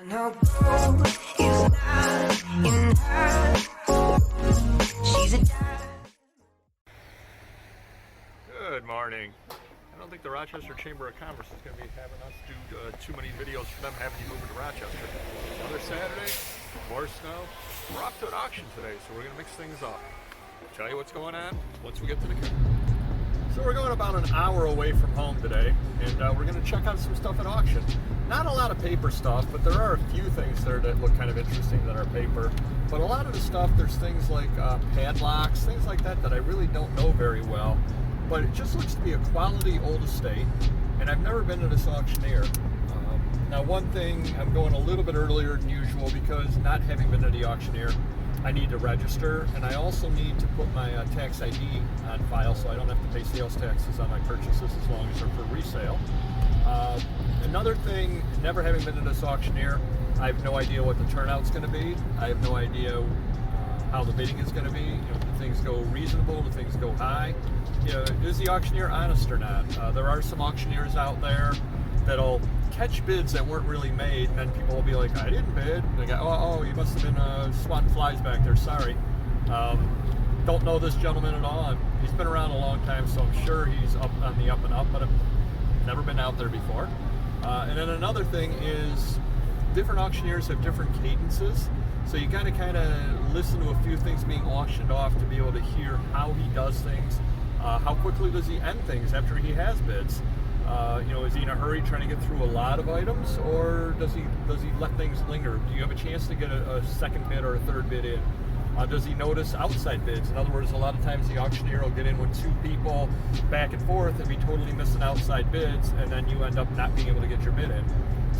No gold is not in her. She's a Good morning. I don't think the Rochester Chamber of Commerce is going to be having us do too many videos for them having you move to Rochester. Another Saturday, more snow. We're off to an auction today, so we're going to mix things up. Tell you what's going on once we get to the car. So we're going about an hour away from home today, and we're going to check out some stuff at auction. Not a lot of paper stuff, but there are a few things there that look kind of interesting that are paper. But a lot of the stuff, there's things like padlocks, things like that I really don't know very well. But it just looks to be a quality old estate, and I've never been to this auctioneer. Now one thing, I'm going a little bit earlier than usual because not having been to the auctioneer, I need to register, and I also need to put my tax ID on file so I don't have to pay sales taxes on my purchases as long as they're for resale. Another thing, never having been to this auctioneer, I have no idea what the turnout's going to be. I have no idea how the bidding is going to be. You know, do things go reasonable? Do things go high? You know, is the auctioneer honest or not? There are some auctioneers out there that'll catch bids that weren't really made, and then people will be like, I didn't bid. And they go, oh, you must have been swatting flies back there, sorry. Don't know this gentleman at all. He's been around a long time, so I'm sure he's up on the up and up, but I've never been out there before. And then another thing is different auctioneers have different cadences, so you got to kind of listen to a few things being auctioned off to be able to hear how he does things. How quickly does he end things after he has bids? You know, is he in a hurry trying to get through a lot of items, or does he let things linger? Do you have a chance to get a second bid or a third bid in? Does he notice outside bids? In other words, a lot of times the auctioneer will get in with two people back and forth and be totally missing outside bids, and then you end up not being able to get your bid in.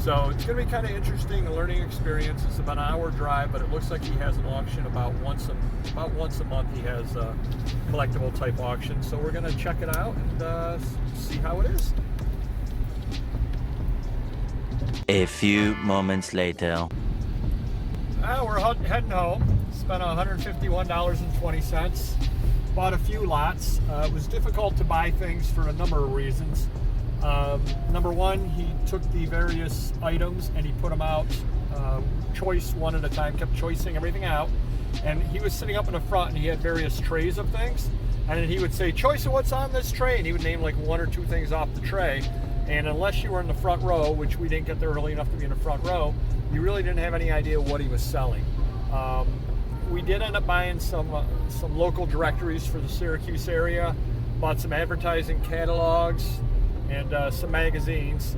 So it's going to be kind of interesting, a learning experience. It's about an hour drive, but it looks like he has an auction about once a month. He has a collectible type auction, so we're going to check it out and see how it is. A few moments later. We're heading home. Spent $151.20. Bought a few lots. It was difficult to buy things for a number of reasons. Number one, he took the various items and he put them out choice one at a time, kept choicing everything out. And he was sitting up in the front and he had various trays of things. And then he would say, choice of what's on this tray. And he would name like one or two things off the tray. And unless you were in the front row, which we didn't get there early enough to be in the front row, you really didn't have any idea what he was selling. We did end up buying some local directories for the Syracuse area, bought some advertising catalogs, and some magazines.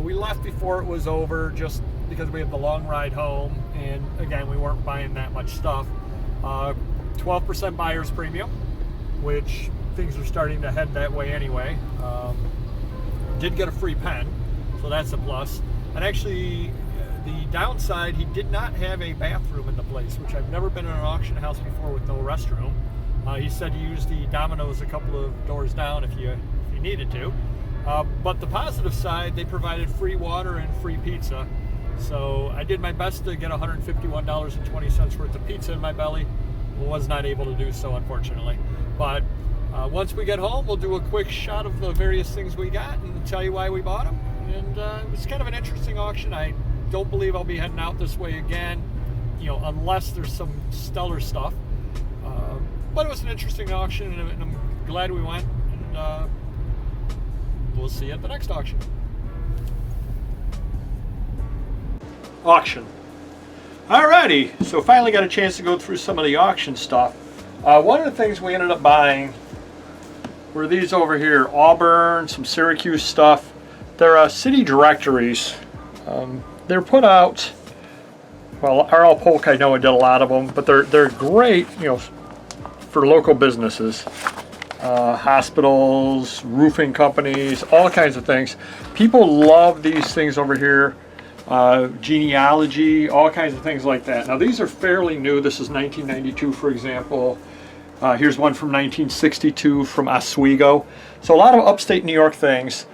We left before it was over just because we had the long ride home, and again, we weren't buying that much stuff. 12% buyer's premium, which things are starting to head that way anyway. Did get a free pen, so that's a plus. And actually, the downside, he did not have a bathroom in the place, which I've never been in an auction house before with no restroom. He said he used the Domino's a couple of doors down if you needed to. But the positive side, they provided free water and free pizza. So I did my best to get $151.20 worth of pizza in my belly. Was not able to do so, unfortunately. But once we get home, we'll do a quick shot of the various things we got and tell you why we bought them. And it was kind of an interesting auction. I don't believe I'll be heading out this way again, you know, unless there's some stellar stuff. But it was an interesting auction, and I'm glad we went. And we'll see you at the next auction. Auction. Alrighty, so finally got a chance to go through some of the auction stuff. One of the things we ended up buying were these over here, Auburn, some Syracuse stuff. They're city directories. They're put out, well, R.L. Polk, I know I did a lot of them, but they're great, you know, for local businesses. Hospitals, roofing companies, all kinds of things. People love these things over here. Genealogy, all kinds of things like that. Now these are fairly new. This is 1992, for example. Here's one from 1962 from Oswego. So a lot of upstate New York things.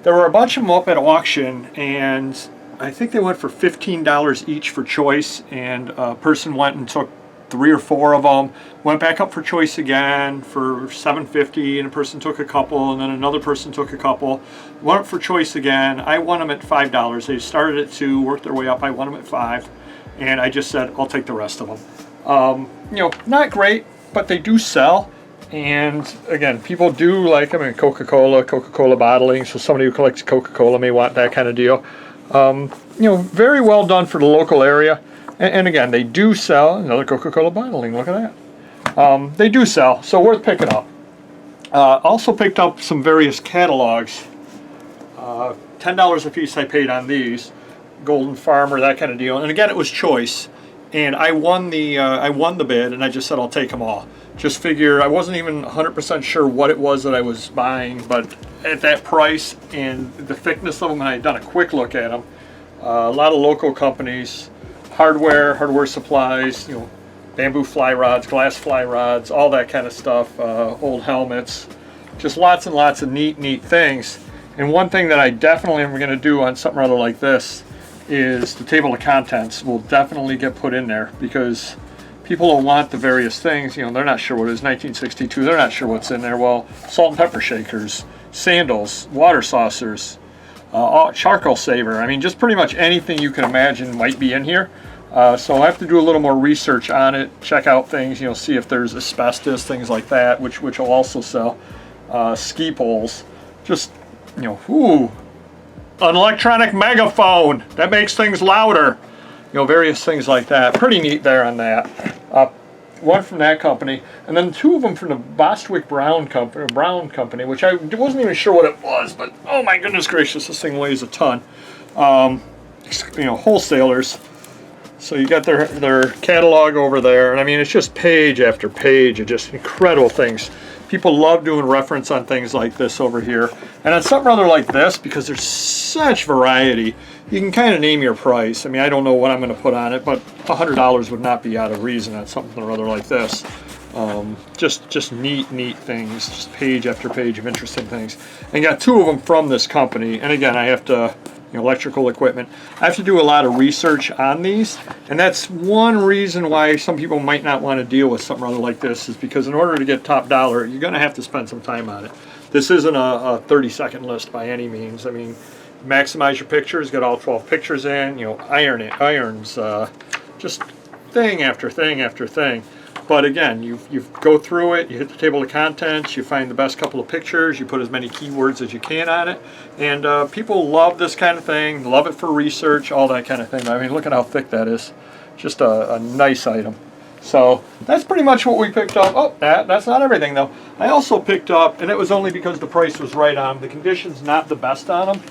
There were a bunch of them up at auction, and I think they went for $15 each for choice, and a person went and took 3 or 4 of them. Went back up for choice again for $7.50, and a person took a couple, and then another person took a couple. Went up for choice again. I won them at $5. They started at $2, worked their way up. I won them at $5, and I just said, I'll take the rest of them. You know, not great, but they do sell. And again, people do like them in Coca-Cola bottling, so somebody who collects Coca-Cola may want that kind of deal. You know, very well done for the local area. And again, they do sell another Coca-Cola bottling. Look at that. They do sell, so worth picking up. Also picked up some various catalogs. $10 a piece I paid on these. Golden Farmer, that kind of deal. And again, it was choice. And I won the bid, and I just said I'll take them all. Just figure, I wasn't even 100% sure what it was that I was buying, but at that price and the thickness of them, and I had done a quick look at them. A lot of local companies, hardware supplies, you know, bamboo fly rods, glass fly rods, all that kind of stuff, old helmets, just lots and lots of neat things. And one thing that I definitely am going to do on something rather like this is the table of contents will definitely get put in there, because people will want the various things. You know, they're not sure what it is, 1962, they're not sure what's in there. Well, salt and pepper shakers, sandals, water saucers, charcoal saver. I mean, just pretty much anything you can imagine might be in here. So I have to do a little more research on it, check out things, you know, see if there's asbestos, things like that, which will also sell. Ski poles, just, you know, ooh, an electronic megaphone that makes things louder. You know, various things like that. Pretty neat there on that. One from that company, and then 2 of them from the Bostwick Brown company, which I wasn't even sure what it was, but oh my goodness gracious, this thing weighs a ton. You know, wholesalers. So you got their catalog over there, and I mean, it's just page after page of just incredible things. People love doing reference on things like this over here. And on something rather like this, because there's such variety, you can kind of name your price. I mean, I don't know what I'm going to put on it, but $100 would not be out of reason on something rather like this. Just neat things, just page after page of interesting things. And got 2 of them from this company. And again, I have to, you know, electrical equipment. I have to do a lot of research on these, and that's one reason why some people might not want to deal with something rather like this, is because in order to get top dollar, you're going to have to spend some time on it. This isn't a 30-second list by any means. I mean, maximize your pictures, get all 12 pictures in, you know, irons, just thing after thing after thing. But again, you go through it, you hit the table of contents, you find the best couple of pictures, you put as many keywords as you can on it, and people love this kind of thing, love it for research, all that kind of thing. I mean, look at how thick that is. Just a nice item. So that's pretty much what we picked up. Oh, that's not everything though. I also picked up, and it was only because the price was right on them. The condition's not the best on them,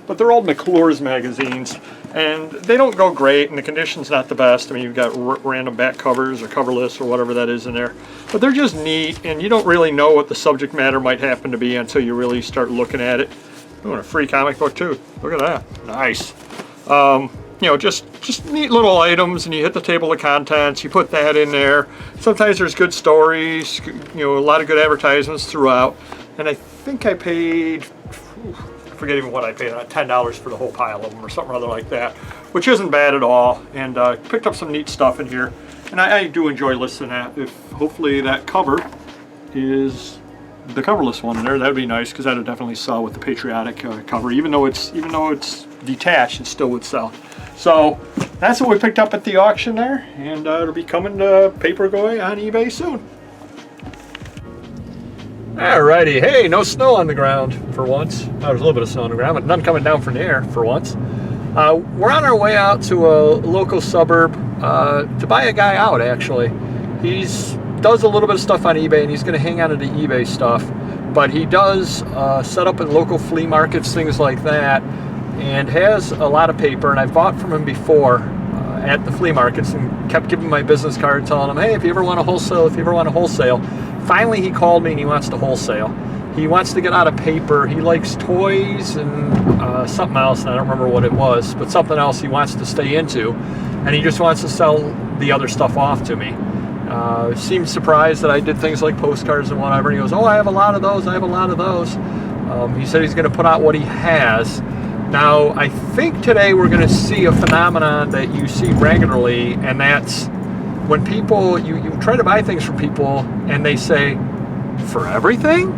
but they're old McClure's magazines, and they don't go great, and the condition's not the best. I mean, you've got random back covers or coverless or whatever that is in there, but they're just neat, and you don't really know what the subject matter might happen to be until you really start looking at it. Oh, and a free comic book too. Look at that, nice. You know, just neat little items, and you hit the table of contents, you put that in there. Sometimes there's good stories, you know, a lot of good advertisements throughout, and I think I paid, I forget even what I paid, $10 for the whole pile of them or something other like that, which isn't bad at all. And picked up some neat stuff in here, and I do enjoy listening at. If hopefully that cover is the coverless one in there, that'd be nice, because that would definitely sell with the patriotic cover. Even though it's detached, it still would sell. So that's what we picked up at the auction there, and it'll be coming to Paperboy on eBay soon. Alrighty, hey, no snow on the ground for once. There's a little bit of snow on the ground, but none coming down from the air for once. We're on our way out to a local suburb to buy a guy out, actually. He does a little bit of stuff on eBay, and he's going to hang on to the eBay stuff, but he does set up in local flea markets, things like that, and has a lot of paper, and I've bought from him before at the flea markets and kept giving my business card, telling him, hey, if you ever want to wholesale, Finally he called me and he wants to wholesale. He wants to get out of paper. He likes toys and something else, and I don't remember what it was, but something else he wants to stay into, and he just wants to sell the other stuff off to me. Seemed surprised that I did things like postcards and whatever, and he goes, oh, I have a lot of those, he said he's going to put out what he has. Now, I think today we're going to see a phenomenon that you see regularly, and that's when people, you try to buy things from people and they say, for everything?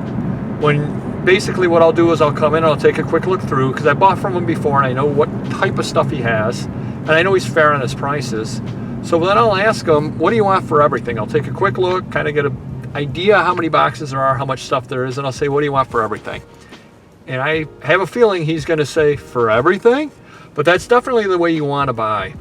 When basically what I'll do is I'll come in and I'll take a quick look through, because I bought from him before and I know what type of stuff he has, and I know he's fair on his prices. So then I'll ask him, what do you want for everything? I'll take a quick look, kind of get an idea how many boxes there are, how much stuff there is, and I'll say, what do you want for everything? And I have a feeling he's going to say, for everything? But that's definitely the way you want to buy.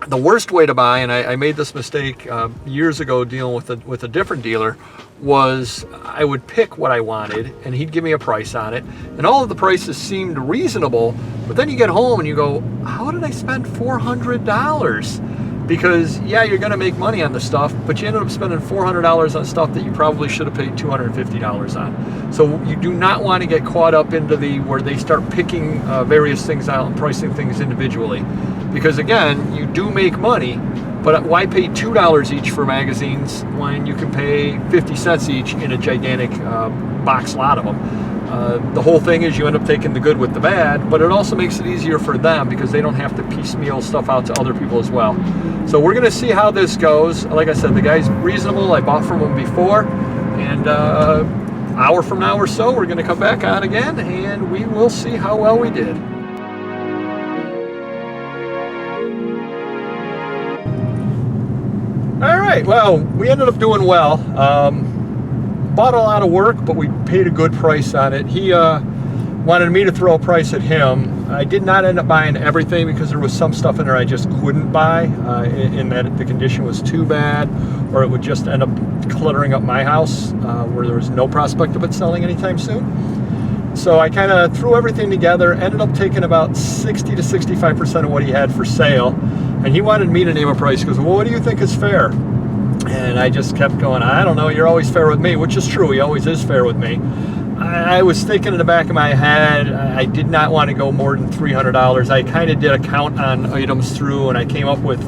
The worst way to buy, and I made this mistake years ago dealing with a different dealer, was I would pick what I wanted and he'd give me a price on it, and all of the prices seemed reasonable, but then you get home and you go, how did I spend $400? Because yeah, you're gonna make money on the stuff, but you ended up spending $400 on stuff that you probably should have paid $250 on. So you do not want to get caught up into where they start picking various things out and pricing things individually. Because again, you do make money, but why pay $2 each for magazines when you can pay 50 cents each in a gigantic box lot of them? The whole thing is you end up taking the good with the bad, but it also makes it easier for them because they don't have to piecemeal stuff out to other people as well. So we're gonna see how this goes. Like I said, the guy's reasonable. I bought from him before, and hour from now or so, we're gonna come back on again and we will see how well we did. All right, well, we ended up doing well. Bought a lot of work, but we paid a good price on it. He wanted me to throw a price at him. I did not end up buying everything because there was some stuff in there I just couldn't buy, in that the condition was too bad, or it would just end up cluttering up my house where there was no prospect of it selling anytime soon. So I kind of threw everything together, ended up taking about 60 to 65% of what he had for sale, and he wanted me to name a price. He goes, well, what do you think is fair? And I just kept going, I don't know, you're always fair with me, which is true, he always is fair with me. I was thinking in the back of my head, I did not want to go more than $300. I kind of did a count on items through, and I came up with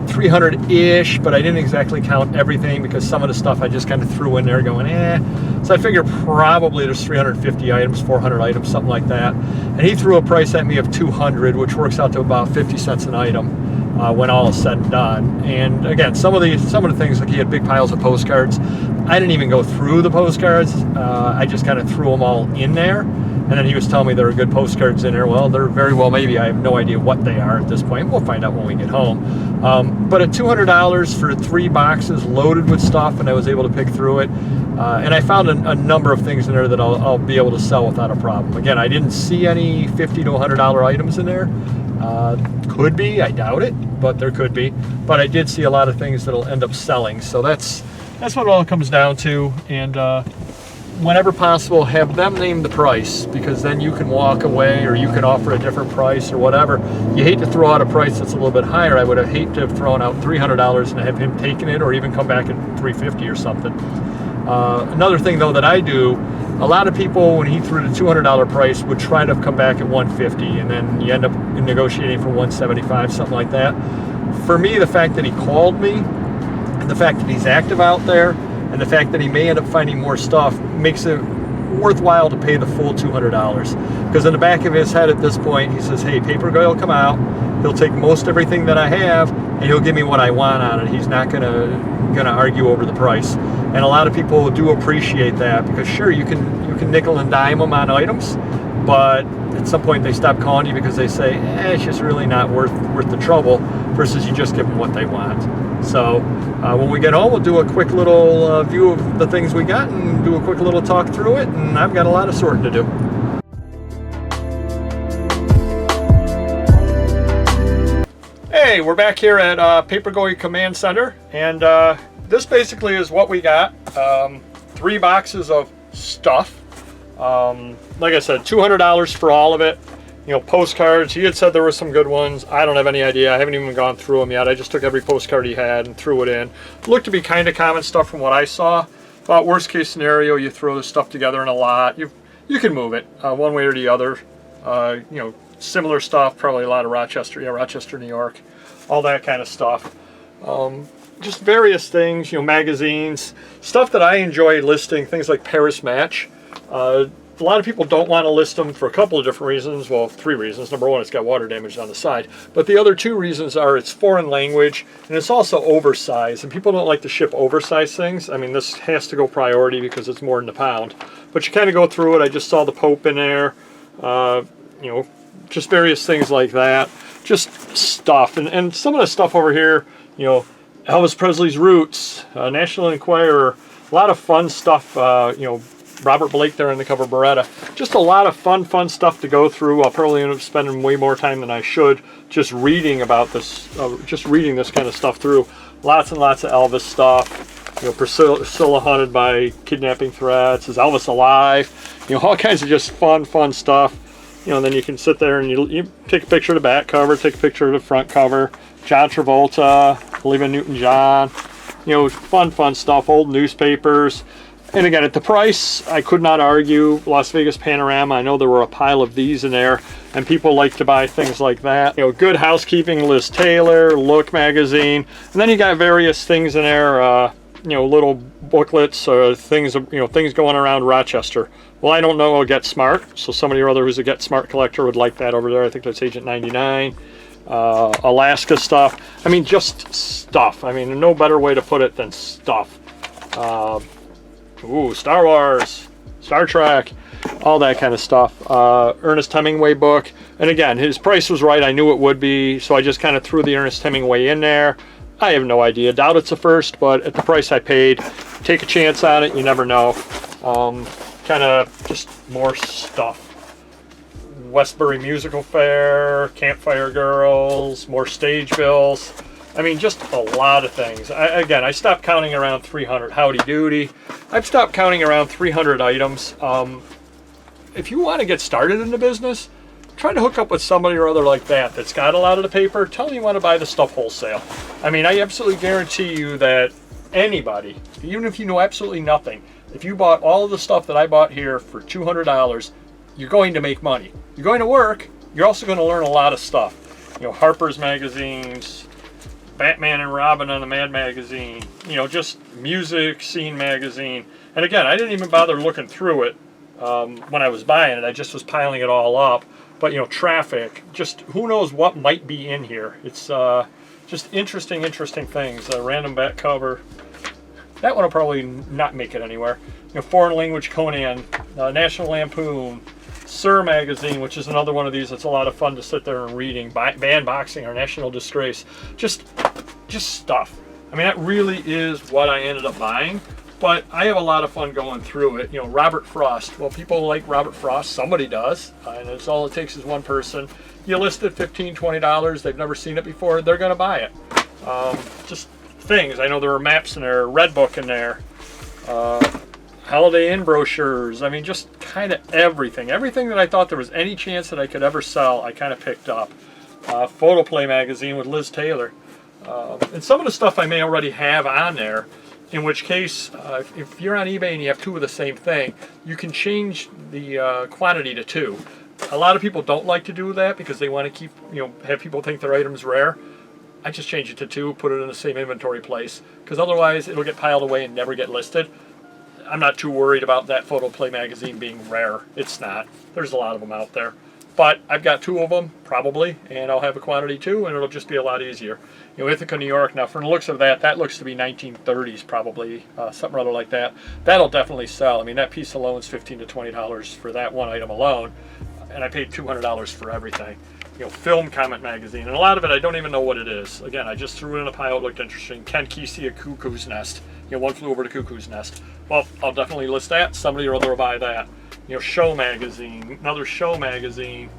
300-ish, but I didn't exactly count everything because some of the stuff I just kind of threw in there going, eh. So I figured probably there's 350 items, 400 items, something like that. And he threw a price at me of 200, which works out to about 50 cents an item. When all is said and done. And again, some of the things, like he had big piles of postcards, I didn't even go through the postcards. I just kind of threw them all in there, and then he was telling me there were good postcards in there. Well, they're very well, maybe. I have no idea what they are at this point. We'll find out when we get home. But at $200 for 3 boxes loaded with stuff, and I was able to pick through it. And I found a number of things in there that I'll be able to sell without a problem. Again, I didn't see any $50 to $100 items in there. Could be, I doubt it, but there could be. But I did see a lot of things that'll end up selling. So that's what it all comes down to. And whenever possible, have them name the price, because then you can walk away or you can offer a different price or whatever. You hate to throw out a price that's a little bit higher. I would have hate to have thrown out $300 and have him taken it, or even come back at $350 or something. Another thing though that I do, a lot of people, when he threw the $200 price, would try to come back at $150, and then you end up negotiating for $175, something like that. For me, the fact that he called me, and the fact that he's active out there, and the fact that he may end up finding more stuff makes it worthwhile to pay the full $200. Because in the back of his head at this point, he says, hey, Paper Guy will come out, he'll take most everything that I have, and he'll give me what I want on it. He's not gonna argue over the price. And a lot of people do appreciate that, because sure, you can nickel and dime them on items, but at some point they stop calling you because they say, it's just really not worth the trouble, versus you just give them what they want. So when we get home, we'll do a quick little view of the things we got and do a quick little talk through it, and I've got a lot of sorting to do. Hey, we're back here at Papergoy Command Center, and this basically is what we got. 3 boxes of stuff. Like I said, $200 for all of it. You know, postcards. He had said there were some good ones. I don't have any idea. I haven't even gone through them yet. I just took every postcard he had and threw it in. Looked to be kind of common stuff from what I saw. But worst case scenario, you throw the stuff together in a lot. You can move it one way or the other. You know, similar stuff. Probably a lot of Rochester, New York, all that kind of stuff. Just various things, you know, magazines, stuff that I enjoy listing, things like Paris Match. A lot of people don't want to list them for a couple of different reasons. Well, 3 reasons. Number 1, it's got water damage on the side. But the other 2 reasons are it's foreign language and it's also oversized. And people don't like to ship oversized things. I mean, this has to go priority because it's more than a pound. But you kind of go through it. I just saw the Pope in there. You know, just various things like that. Just stuff. And some of the stuff over here, you know, Elvis Presley's Roots, National Enquirer, a lot of fun stuff, you know, Robert Blake there on the cover, Beretta. Just a lot of fun stuff to go through. I'll probably end up spending way more time than I should just reading about this, just reading this kind of stuff through. Lots and lots of Elvis stuff. You know, Priscilla haunted by kidnapping threats. Is Elvis alive? You know, all kinds of just fun stuff. You know, and then you can sit there and you take a picture of the back cover, take a picture of the front cover. John Travolta, Olivia Newton-John. You know, fun stuff. Old newspapers. And again, at the price, I could not argue. Las Vegas Panorama, I know there were a pile of these in there, and people like to buy things like that. You know, Good Housekeeping, Liz Taylor, Look magazine, and then you got various things in there, you know, little booklets, things, you know, things going around Rochester. Well, I don't know a Get Smart, so somebody or other who's a Get Smart collector would like that over there. I think that's Agent 99. Alaska stuff. I mean, just stuff. I mean, no better way to put it than stuff. Ooh, Star Wars, Star Trek, all that kind of stuff. Ernest Hemingway book. And again, his price was right. I knew it would be, so I just kind of threw the Ernest Hemingway in there. I have no idea. Doubt it's a first, but at the price I paid, take a chance on it. You never know. Kind of just more stuff. Westbury Musical Fair, Campfire Girls, more stage bills. I mean, just a lot of things. Again, I stopped counting around 300. Howdy Doody. I've stopped counting around 300 items. If you want to get started in the business, try to hook up with somebody or other like that that's got a lot of the paper. Tell them you want to buy the stuff wholesale. I mean, I absolutely guarantee you that anybody, even if you know absolutely nothing, if you bought all of the stuff that I bought here for $200, you're going to make money. You're going to work. You're also going to learn a lot of stuff. You know, Harper's magazines, Batman and Robin on the Mad magazine, you know, just Music Scene magazine. And again, I didn't even bother looking through it when I was buying it. I just was piling it all up. But, you know, Traffic, just who knows what might be in here. It's just interesting things. Random back cover. That one will probably not make it anywhere. You know, Foreign Language Conan, National Lampoon, Sir magazine, which is another one of these that's a lot of fun to sit there and reading. Band Boxing, or National Disgrace. Just stuff. I mean, that really is what I ended up buying. But I have a lot of fun going through it. You know, Robert Frost. Well, people like Robert Frost. Somebody does. And it's all it takes is one person. You list it $15, $20. They've never seen it before. They're going to buy it. Just things. I know there were maps in there, Red Book in there, Holiday Inn brochures. I mean, just kind of everything. Everything that I thought there was any chance that I could ever sell, I kind of picked up. Photoplay magazine with Liz Taylor. And some of the stuff I may already have on there, in which case, if you're on eBay and you have 2 of the same thing, you can change the quantity to 2. A lot of people don't like to do that because they want to keep, you know, have people think their item's rare. I just change it to 2, put it in the same inventory place, because otherwise it'll get piled away and never get listed. I'm not too worried about that Photoplay magazine being rare. It's not. There's a lot of them out there. But I've got 2 of them, probably, and I'll have a quantity 2, and it'll just be a lot easier. You know, Ithaca, New York, now from the looks of that, that looks to be 1930s probably, something or other like that. That'll definitely sell. I mean, that piece alone is $15 to $20 for that one item alone, and I paid $200 for everything. You know, Film Comment magazine, and a lot of it I don't even know what it is. Again, I just threw it in a pile. It looked interesting. Ken Kesey, A Cuckoo's Nest. You know, One Flew Over the Cuckoo's Nest. Well, I'll definitely list that. Somebody or other will buy that. You know, Show magazine, another Show magazine.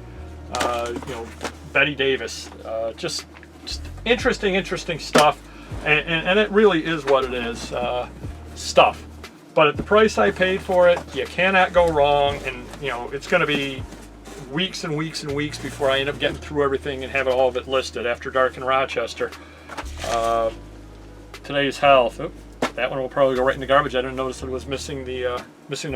You know, Betty Davis. Just interesting stuff, and it really is what it is. Stuff. But at the price I paid for it, you cannot go wrong, and you know, it's going to be weeks and weeks and weeks before I end up getting through everything and having all of it listed. After Dark in Rochester. Today's Health. Oop, that one will probably go right in the garbage. I didn't notice that it was missing the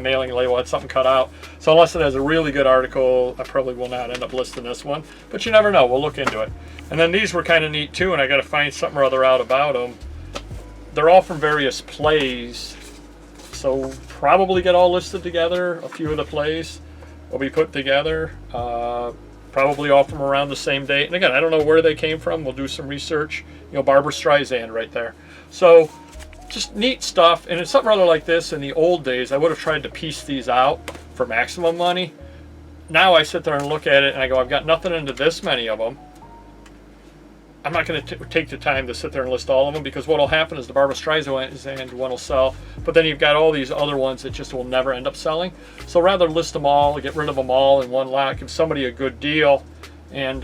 mailing label. I had something cut out. So unless it has a really good article, I probably will not end up listing this one. But you never know. We'll look into it. And then these were kind of neat too, and I got to find something or other out about them. They're all from various plays. So probably get all listed together. A few of the plays will be put together. Probably all from around the same date. And again, I don't know where they came from. We'll do some research. You know, Barbara Streisand right there. So just neat stuff. And it's something rather like this. In the old days, I would have tried to piece these out for maximum money. Now I sit there and look at it and I go, I've got nothing into this many of them. I'm not going to take the time to sit there and list all of them, because what will happen is the Barbara Streisand one will sell, but then you've got all these other ones that just will never end up selling. So rather list them all, get rid of them all in one lot, give somebody a good deal, and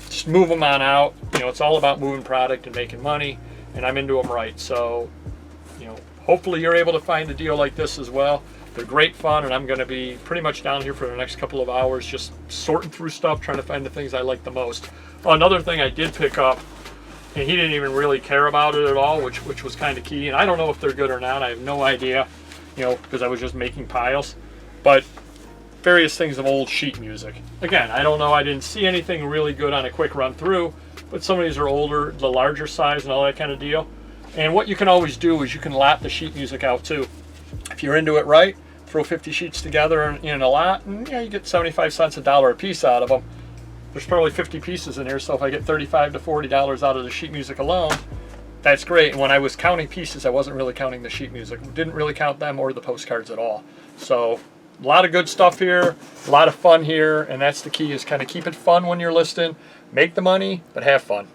just move them on out. You know, it's all about moving product and making money, and I'm into them right. So, you know, hopefully you're able to find a deal like this as well. They're great fun, and I'm going to be pretty much down here for the next couple of hours just sorting through stuff, trying to find the things I like the most. Another thing I did pick up, and he didn't even really care about it at all, which was kind of key. And I don't know if they're good or not. I have no idea, you know, because I was just making piles. But various things of old sheet music. Again, I don't know. I didn't see anything really good on a quick run through, but some of these are older, the larger size and all that kind of deal. And what you can always do is you can lap the sheet music out too. If you're into it right, throw 50 sheets together in a lot, and you get 75 cents, $1 a piece out of them. There's probably 50 pieces in here, so if I get $35 to $40 out of the sheet music alone, that's great. And when I was counting pieces, I wasn't really counting the sheet music. Didn't really count them or the postcards at all. So a lot of good stuff here, a lot of fun here, and that's the key, is kind of keep it fun when you're listing. Make the money, but have fun.